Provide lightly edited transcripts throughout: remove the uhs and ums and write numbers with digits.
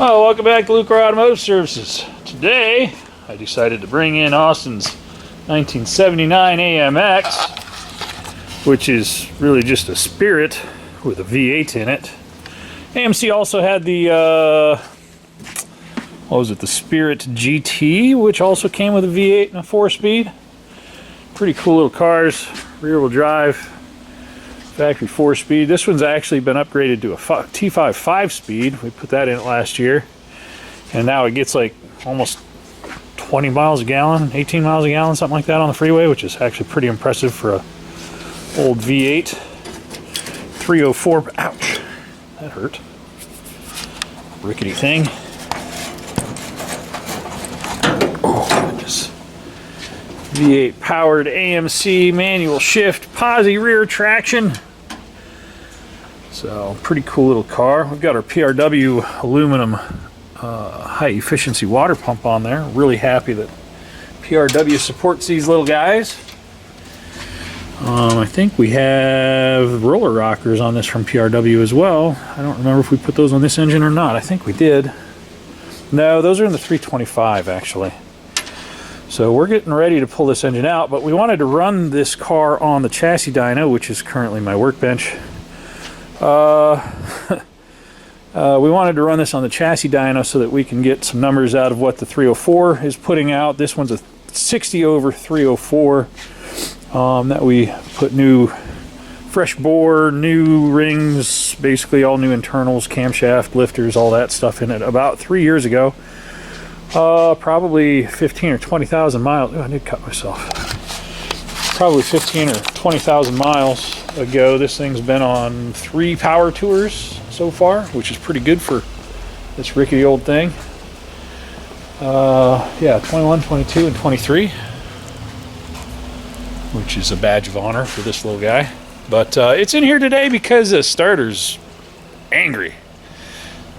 Well, welcome back to Lucore Automotive Services. Today, I decided to bring in Austin's 1979 AMX, which is really just a Spirit with a V8 in it. AMC also had the, what was it, the Spirit GT, which also came with a V8 and a 4-speed. Pretty cool little cars, rear-wheel drive, factory 4-speed. This one's actually been upgraded to a T5 5-speed. We put that in it last year, and now it gets like almost 20 miles a gallon, 18 miles a gallon, something like that on the freeway, which is actually pretty impressive for a old V8. 304, ouch, that hurt. Rickety thing. Oh, goodness. V8 powered AMC manual shift, posi rear traction. So pretty cool little car. We've got our PRW aluminum high efficiency water pump on there. Really happy that PRW supports these little guys. I think we have roller rockers on this from PRW as well. I don't remember if we put those on this engine or not. I think we did. No, those are in the 325 actually. So we're getting ready to pull this engine out, but we wanted to run this car on the chassis dyno, which is currently my workbench. We wanted to run this on the chassis dyno so that we can get some numbers out of what the 304 is putting out. This one's a 60 over 304 that we put new fresh bore, new rings, basically all new internals, camshaft, lifters, all that stuff in it about 3 years ago. Probably 15 or 20,000 miles. Oh, I did cut myself. Probably 15 or 20,000 miles ago. This thing's been on 3 power tours so far, which is pretty good for this rickety old thing. Yeah, 21, 22, and 23, which is a badge of honor for this little guy. But it's in here today because the starter's angry.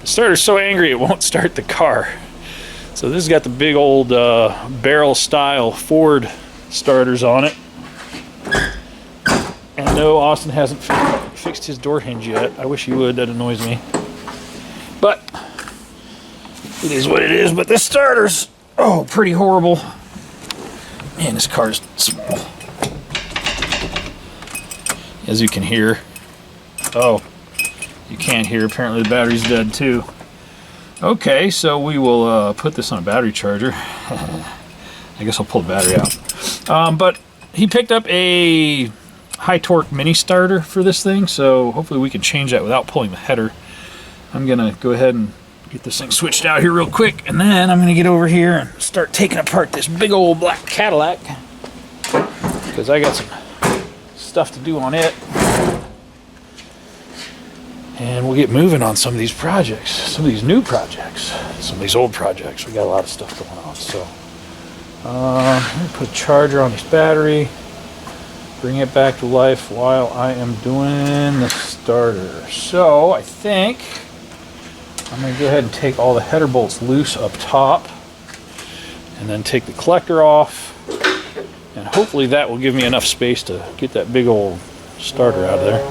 The starter's so angry it won't start the car. So this has got the big old barrel style Ford starters on it. And no, Austin hasn't fixed his door hinge yet. I wish he would, that annoys me. But it is what it is. But this starter's, oh, pretty horrible. Man, this car's small. As you can hear. Oh, you can't hear. Apparently the battery's dead too. Okay, so we will put this on a battery charger. I guess I'll pull the battery out. But he picked up a high torque mini starter for this thing, so hopefully we can change that without pulling the header. I'm gonna go ahead and get this thing switched out here real quick, and then I'm gonna get over here and start taking apart this big old black Cadillac, because I got some stuff to do on it. And we'll get moving on some of these projects, some of these new projects, some of these old projects. We got a lot of stuff going on. So I'm going to put a charger on this battery, bring it back to life while I am doing the starter. So I think I'm going to go ahead and take all the header bolts loose up top, and then take the collector off, and hopefully that will give me enough space to get that big old starter out of there.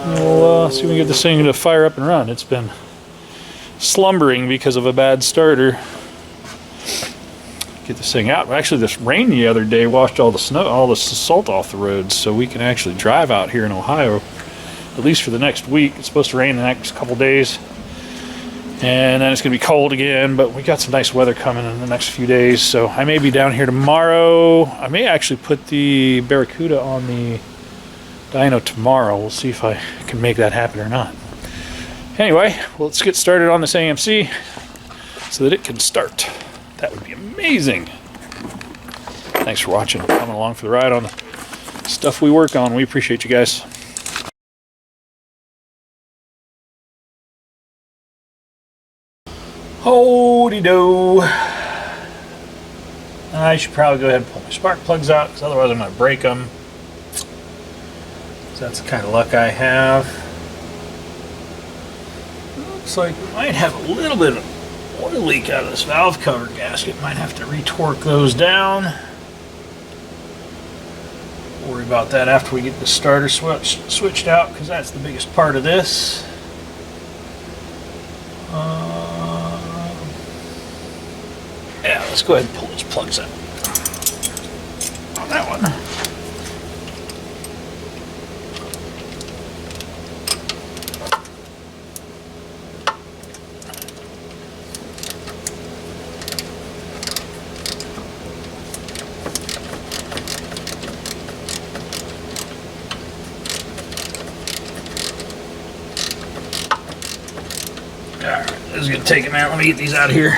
We'll see if we can get this thing to fire up and run. It's been slumbering because of a bad starter. Get this thing out. Actually, this rain the other day washed all the snow, all the salt off the roads, so we can actually drive out here in Ohio, at least for the next week. It's supposed to rain in the next couple days, and then it's going to be cold again, but we got some nice weather coming in the next few days, so I may be down here tomorrow. I may actually put the Barracuda on the dyno tomorrow. We'll see if I can make that happen or not. Anyway, well, let's get started on this AMC so that it can start. That would be amazing. Thanks for watching, coming along for the ride on the stuff we work on. We appreciate you guys. Hody-do. I should probably go ahead and pull my spark plugs out, because otherwise I'm going to break them. So that's the kind of luck I have. Looks like we might have a little bit of oil leak out of this valve cover gasket. Might have to retorque those down. Worry about that after we get the starter switched out, because that's the biggest part of this. Yeah, let's go ahead and pull those plugs out on that one. Alright, this is going to take a minute. Let me get these out of here.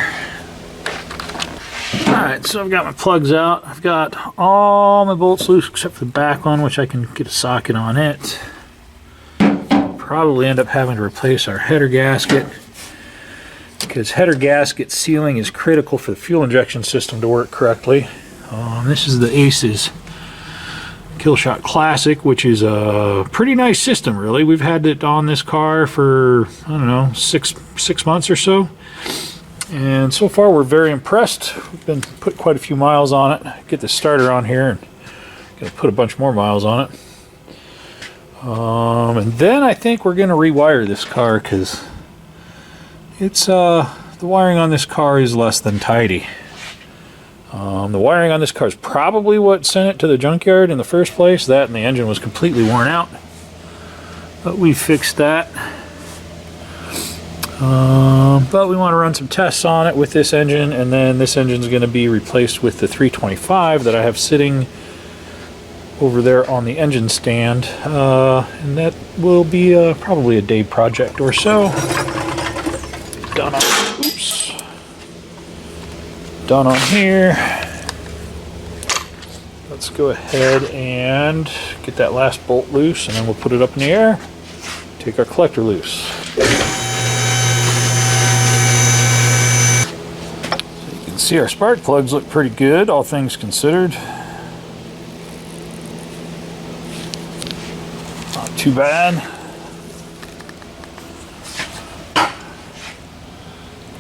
Alright, so I've got my plugs out. I've got all my bolts loose except for the back one, which I can get a socket on it. Probably end up having to replace our header gasket, because header gasket sealing is critical for the fuel injection system to work correctly. This is the Aces Killshot Classic, which is a pretty nice system, really. We've had it on this car for, I don't know, six months or so. And so far we're very impressed. We've been put quite a few miles on it. Get the starter on here and gonna put a bunch more miles on it. And then I think we're gonna rewire this car, because it's the wiring on this car is less than tidy. The wiring on this car is probably what sent it to the junkyard in the first place. That and the engine was completely worn out. But we fixed that. But we want to run some tests on it with this engine, and then this engine is going to be replaced with the 325 that I have sitting over there on the engine stand, and that will be probably a day project or so. Done on, oops, done on here. Let's go ahead and get that last bolt loose, and then we'll put it up in the air, take our collector loose. See, our spark plugs look pretty good, all things considered. Not too bad.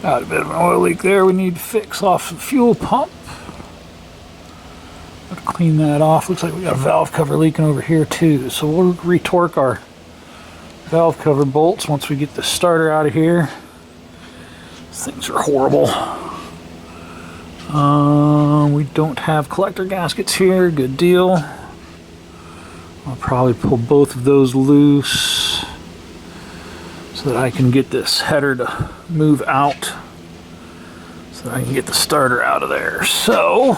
Got a bit of an oil leak there we need to fix off the fuel pump. Got to clean that off. Looks like we got a valve cover leaking over here too. So we'll retorque our valve cover bolts once we get the starter out of here. These things are horrible. We don't have collector gaskets here. Good deal. I'll probably pull both of those loose so that I can get this header to move out, so that I can get the starter out of there. So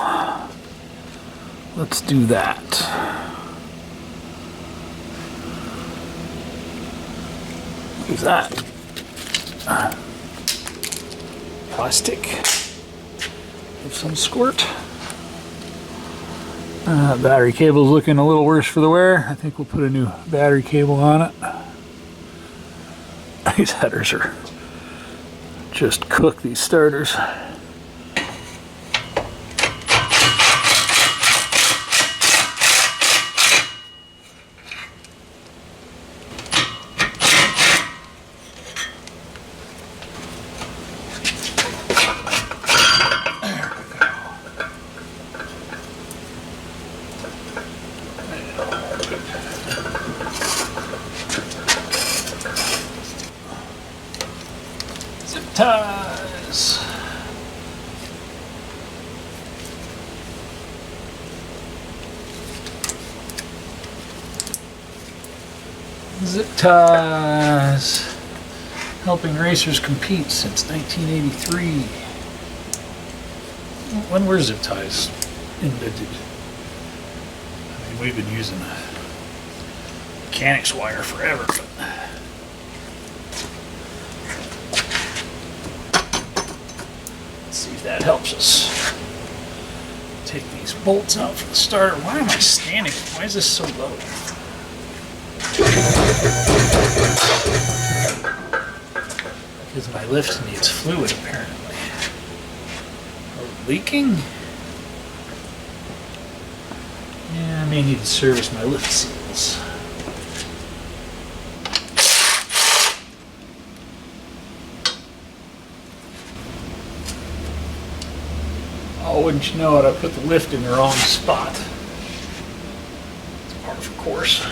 let's do that. What's that? Plastic of some sort. Battery cable's looking a little worse for the wear. I think we'll put a new battery cable on it. These headers are just cooked, these starters. Zip ties. Zip ties. Helping racers compete since 1983. When were zip ties invented? I mean, we've been using mechanics wire forever, but let's see if that helps us. Take these bolts out for the starter. Why am I standing? Why is this so low? Because my lift needs fluid, apparently. Oh, leaking? Yeah, I may need to service my lift seals. Oh, wouldn't you know it, I put the lift in the wrong spot. It's part of the course.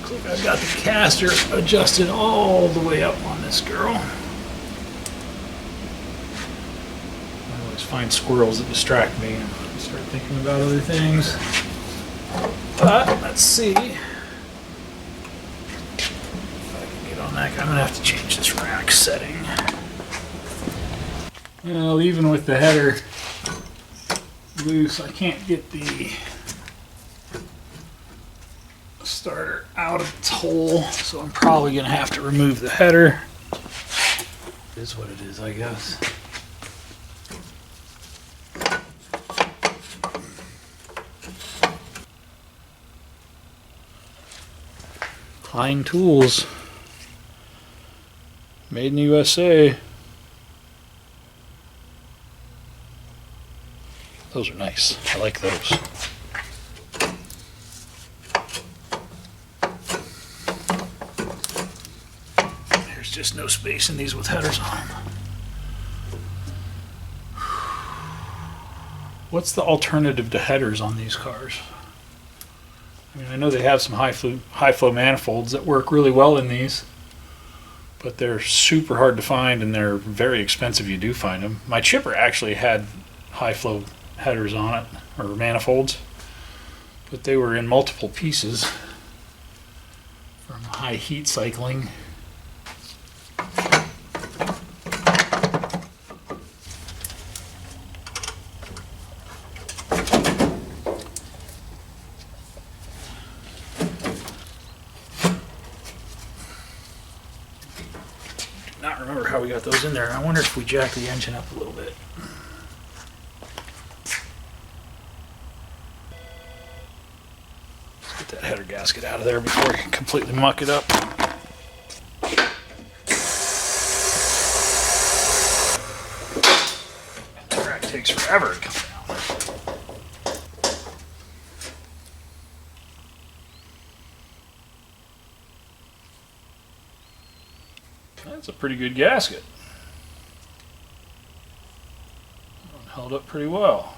Looks like I've got the caster adjusted all the way up on this girl. I always find squirrels that distract me and start thinking about other things. But let's see if I can get on that. I'm gonna have to change this rack setting. Well, even with the header loose, I can't get the starter out of its hole, so I'm probably gonna have to remove the header. It is what it is, I guess. Klein tools, made in the USA. Those are nice. I like those. There's just no space in these with headers on them. What's the alternative to headers on these cars? I mean, I know they have some high flow manifolds that work really well in these, but they're super hard to find and they're very expensive if you do find them. My chipper actually had high flow headers on it, or manifolds, but they were in multiple pieces from high heat cycling. Do not remember how we got those in there. I wonder if we jacked the engine up a little bit. That header gasket out of there before you completely muck it up. The track takes forever to come down. That's a pretty good gasket. Held up pretty well.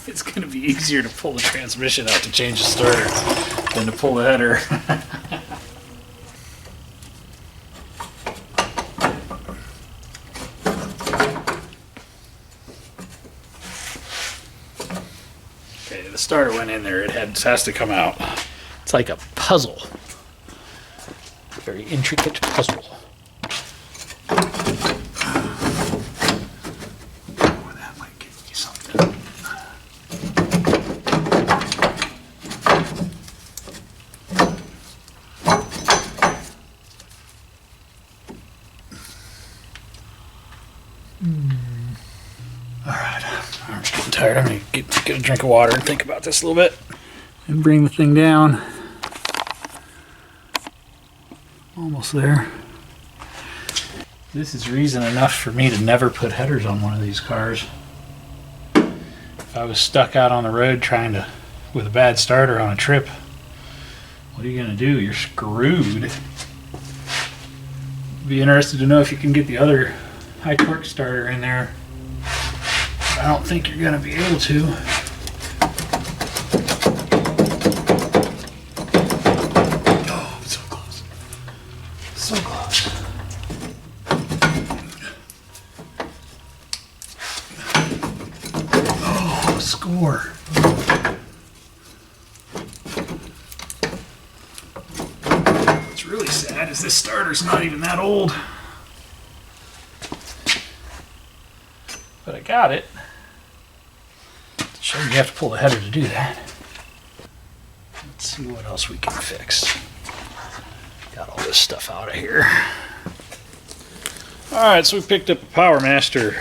It's going to be easier to pull the transmission out to change the starter than to pull the header. Okay, the starter went in there. It has to come out. It's like a puzzle. A very intricate puzzle. I'm just getting tired. I'm going to get a drink of water and think about this a little bit. And bring the thing down. Almost there. This is reason enough for me to never put headers on one of these cars. If I was stuck out on the road trying to, with a bad starter on a trip, what are you going to do? You're screwed. Be interested to know if you can get the other high torque starter in there. I don't think you're going to be able to. Oh, so close. So close. Oh, score. What's really sad is this starter's not even that old. But I got it. So you have to pull the header to do that. Let's see what else we can fix. Got all this stuff out of here. Alright, so we picked up a Powermaster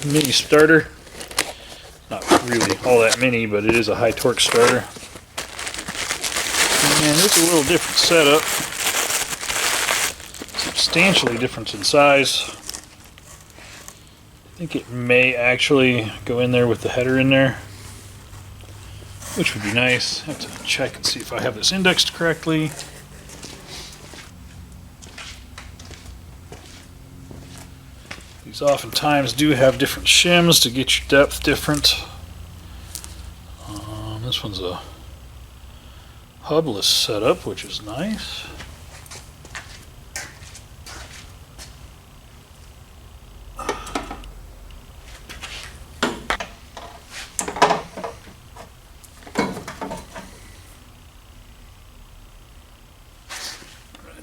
mini starter. Not really all that mini, but it is a high torque starter. And it's a little different setup. Substantially different in size. I think it may actually go in there with the header in there, which would be nice. I have to check and see if I have this indexed correctly. These oftentimes do have different shims to get your depth different. This one's a hubless setup, which is nice.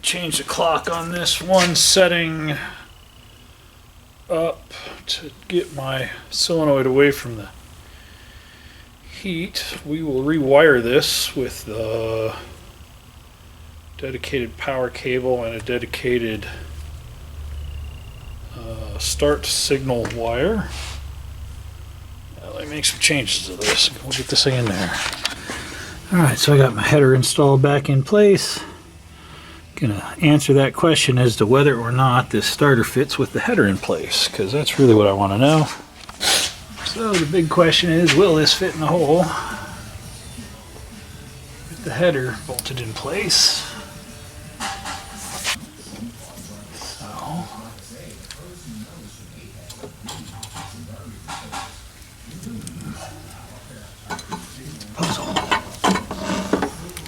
Change the clock on this one setting up to get my solenoid away from the heat. We will rewire this with the dedicated power cable and a dedicated start signal wire. Let me make some changes to this. We'll get this thing in there. Alright, so I got my header installed back in place. Gonna answer that question as to whether or not this starter fits with the header in place, because that's really what I want to know. So the big question is, will this fit in the hole with the header bolted in place? So puzzle.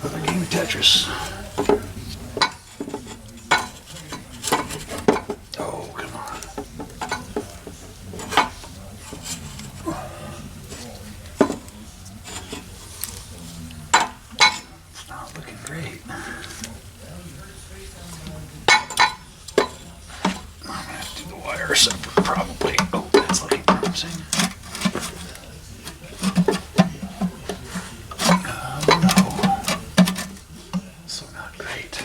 Another game of Tetris. Probably. Oh, that's looking promising. No. So not great.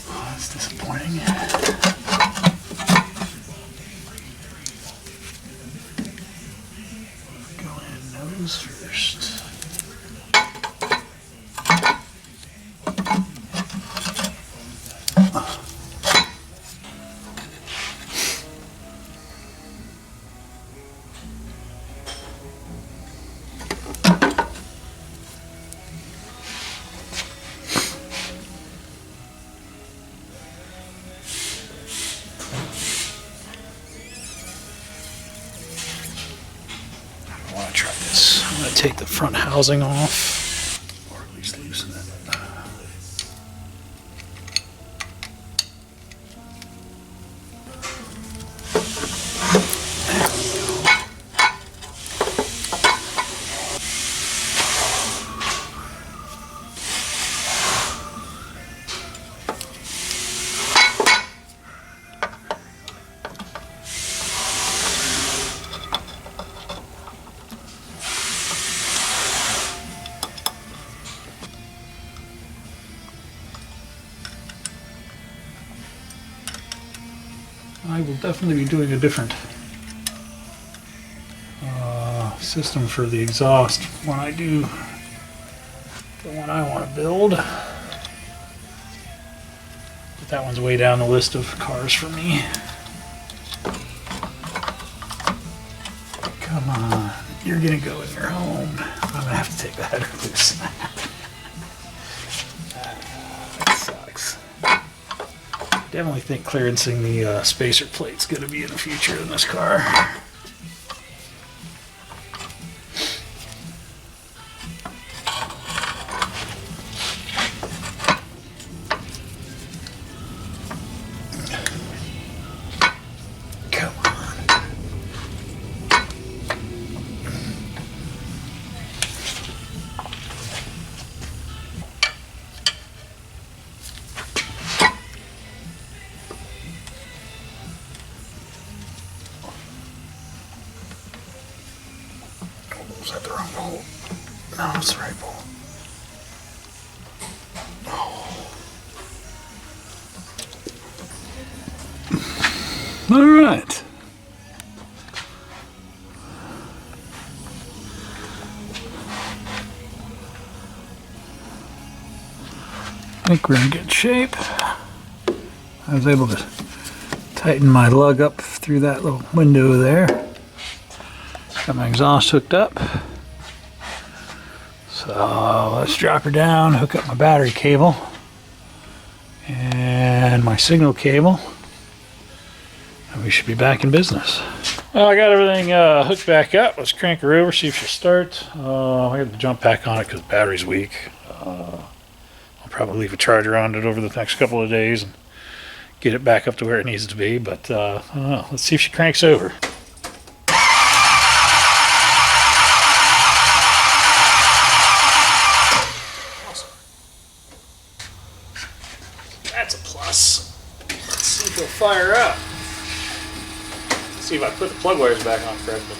Oh, that's disappointing. First. I want to try this. I'm going to take the front housing off, or at least loosen it. I will definitely be doing a different system for the exhaust when I do the one I want to build. But that one's way down the list of cars for me. Come on, you're gonna go in your home. I'm gonna have to take the header loose. That sucks. Definitely think clearancing the spacer plate's going to be in the future in this car. Come on. Was that the wrong bolt? No, it's the right bolt. Oh. All right. I think we're in good shape. I was able to Tighten my lug up through that little window there. Got my exhaust hooked up. So let's drop her down, hook up my battery cable and my signal cable, and we should be back in business. Well, I got everything hooked back up. Let's crank her over, see if she'll start. I got to jump back on it because the battery's weak. I'll probably leave a charger on it over the next couple of days and get it back up to where it needs to be, but I don't know. Let's see if she cranks over. Awesome. That's a plus. Let's see if it'll fire up. Let's see if I put the plug wires back on correctly.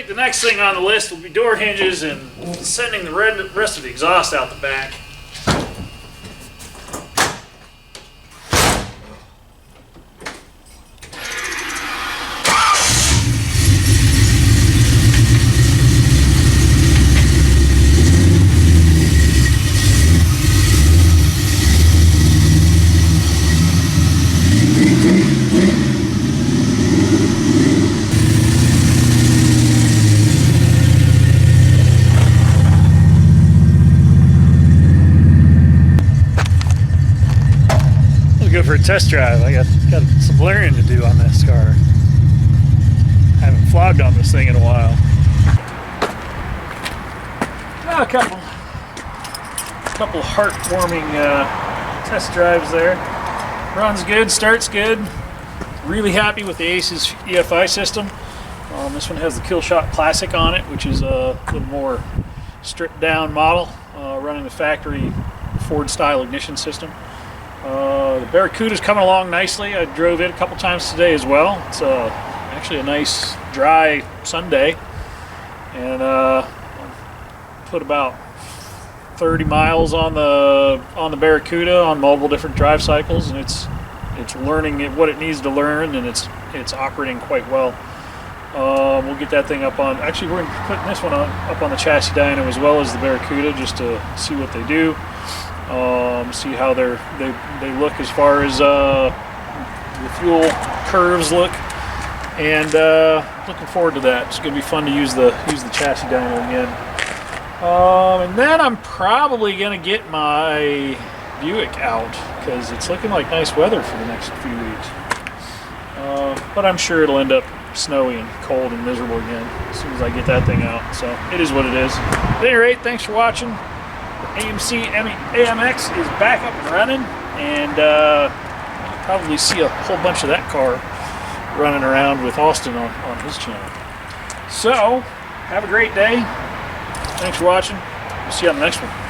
The next thing on the list will be door hinges and sending the rest of the exhaust out the back. Go for a test drive. I got some learning to do on this car. I haven't flogged on this thing in a while. A couple heartwarming test drives there. Runs good, starts good. Really happy with the Ace's EFI system. This one has the Killshot Classic on it, which is a little more stripped down model, running the factory Ford style ignition system. The Barracuda's coming along nicely. I drove it a couple times today as well. It's actually a nice dry Sunday, and put about 30 miles on the Barracuda on multiple different drive cycles, and it's learning what it needs to learn, and it's operating quite well. We'll get that thing up on. Actually, we're putting this one up on the chassis dyno as well as the Barracuda, just to see what they do. See how they look as far as the fuel curves look, and looking forward to that. It's going to be fun to use the chassis dyno again. And then I'm probably going to get my Buick out because it's looking like nice weather for the next few weeks. But I'm sure it'll end up snowy and cold and miserable again as soon as I get that thing out. So it is what it is. At any rate, thanks for watching. AMC AMX is back up and running, and you'll probably see a whole bunch of that car running around with Austin on his channel. So, have a great day. Thanks for watching. We'll see you on the next one.